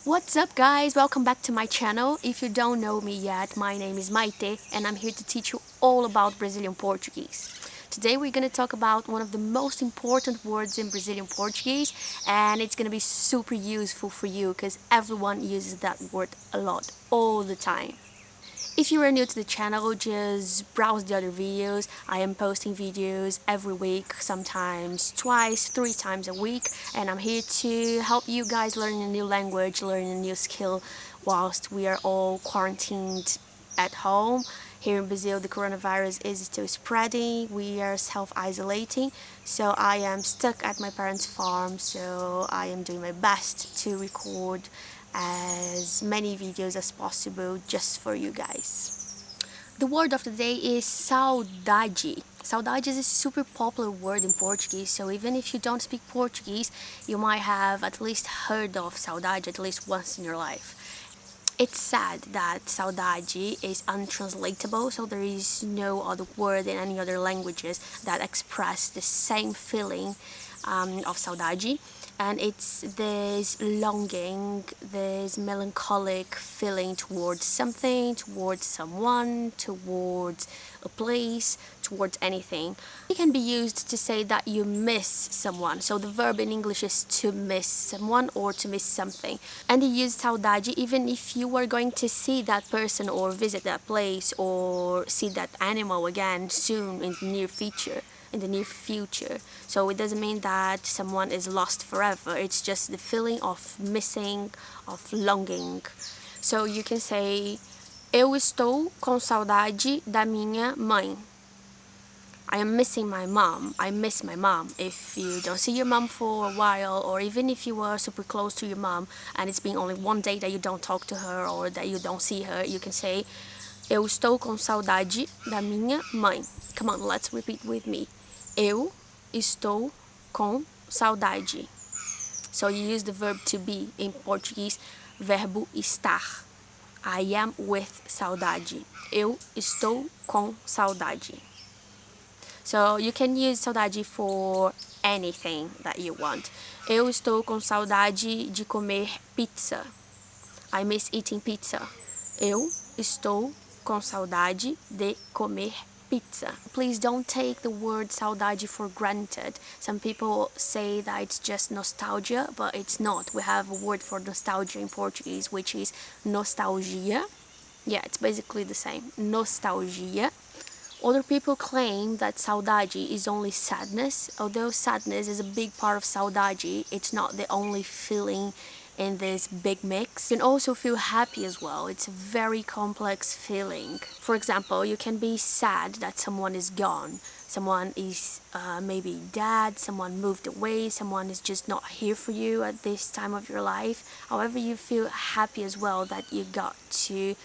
What's up guys, welcome back to my channel. If you don't know me yet, my name is Maithê and I'm here to teach you all about Brazilian Portuguese. Today we're going to talk about one of the most important words in Brazilian Portuguese, and it's going to be super useful for you because everyone uses that word a lot, all the time. If you are new to the channel, just browse the other videos. I am posting videos every week, sometimes twice, 3 times a week, and I'm here to help you guys learn a new language, learn a new skill whilst we are all quarantined at home. Here in Brazil, the coronavirus is still spreading. We are self-isolating, so I am stuck at my parents' farm, so I am doing my best to record as many videos as possible just for you guys. The word of the day is saudade. Saudade is a super popular word in Portuguese, so even if you don't speak Portuguese, you might have at least heard of saudade at least once in your life. It's sad that saudade is untranslatable, so there is no other word in any other languages that express the same feeling of saudade. And it's this longing, this melancholic feeling towards something, towards someone, towards a place, towards anything. It can be used to say that you miss someone. So the verb in English is to miss someone or to miss something. And you use saudade even if you are going to see that person or visit that place or see that animal again soon in the near future. So it doesn't mean that someone is lost forever. It's just the feeling of missing, of longing. So you can say, eu estou com saudade da minha mãe. I am missing my mom. I miss my mom. If you don't see your mom for a while, or even if you are super close to your mom and it's been only one day that you don't talk to her or that you don't see her, you can say, eu estou com saudade da minha mãe. Come on, let's repeat with me. Eu estou com saudade. So you use the verb to be in Portuguese, verbo estar. I am with saudade. Eu estou com saudade. So you can use saudade for anything that you want. Eu estou com saudade de comer pizza. I miss eating pizza. Eu estou com saudade de comer pizza. Please don't take the word saudade for granted. Some people say that it's just nostalgia, but it's not. We have a word for nostalgia in Portuguese, which is nostalgia. Yeah, it's basically the same. Nostalgia. Other people claim that saudade is only sadness. Although sadness is a big part of saudade, it's not the only feeling in this big mix. You can also feel happy as well. It's a very complex feeling. For example, you can be sad that someone is gone. Someone is maybe dead, someone moved away, someone is just not here for you at this time of your life. However, you feel happy as well that you got to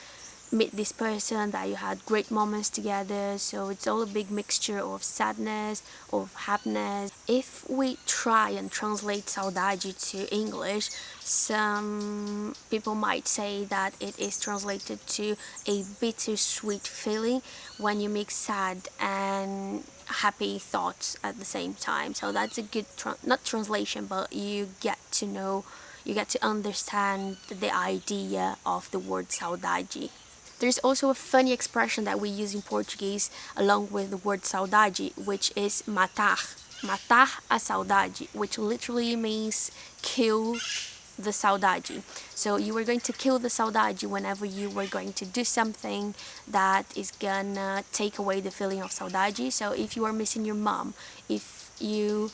meet this person, that you had great moments together. So it's all a big mixture of sadness, of happiness. If we try and translate saudade to English, some people might say that it is translated to a bittersweet feeling when you mix sad and happy thoughts at the same time. So that's a good not translation, but you get to know, you get to understand the idea of the word saudade. There's also a funny expression that we use in Portuguese along with the word saudade, which is matar. Matar a saudade, which literally means kill the saudade. So you were going to kill the saudade whenever you were going to do something that is gonna take away the feeling of saudade. So if you are missing your mom, if you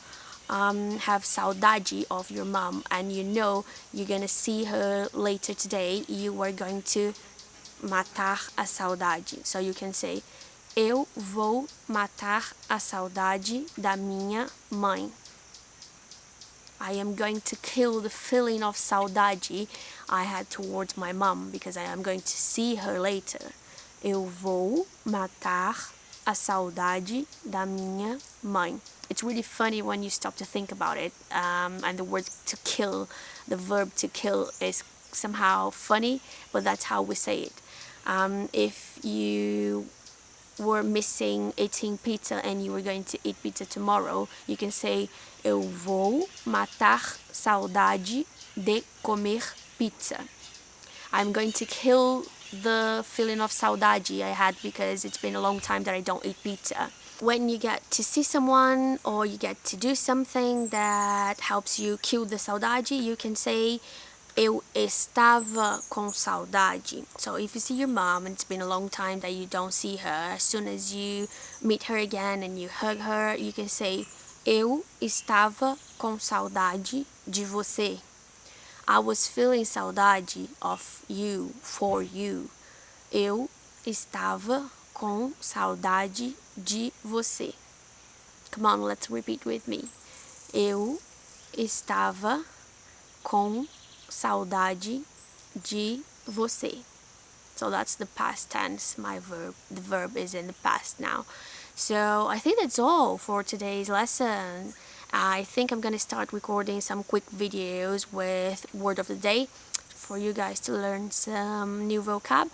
have saudade of your mom and you know you're gonna see her later today, you are going to matar a saudade. So you can say, eu vou matar a saudade da minha mãe. I am going to kill the feeling of saudade I had towards my mom because I am going to see her later. Eu vou matar a saudade da minha mãe. It's really funny when you stop to think about it, and the word to kill, the verb to kill is somehow funny, but that's how we say it. If you were missing eating pizza and you were going to eat pizza tomorrow, you can say, eu vou matar saudade de comer pizza. I'm going to kill the feeling of saudade I had because it's been a long time that I don't eat pizza. When you get to see someone or you get to do something that helps you kill the saudade, you can say eu estava com saudade. So if you see your mom and it's been a long time that you don't see her, as soon as you meet her again and you hug her, you can say eu estava com saudade de você. I was feeling saudade of you, for you. Eu estava com saudade de você. Come on, let's repeat with me. Eu estava com saudade de você. So that's the past tense, my verb. The verb is in the past now. So I think that's all for today's lesson. I think I'm gonna start recording some quick videos with word of the day for you guys to learn some new vocab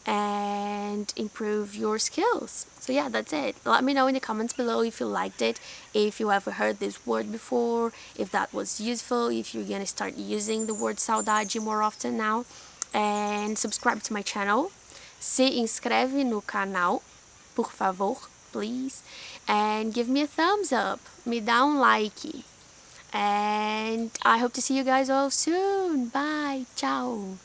and improve your skills. So yeah, that's it. Let me know in the comments below if you liked it, if you ever heard this word before, if that was useful, if you're gonna start using the word saudade more often now. And subscribe to my channel. Se inscreve no canal, por favor, please. And give me a thumbs up. Me dá like. And I hope to see you guys all soon. Bye. Ciao.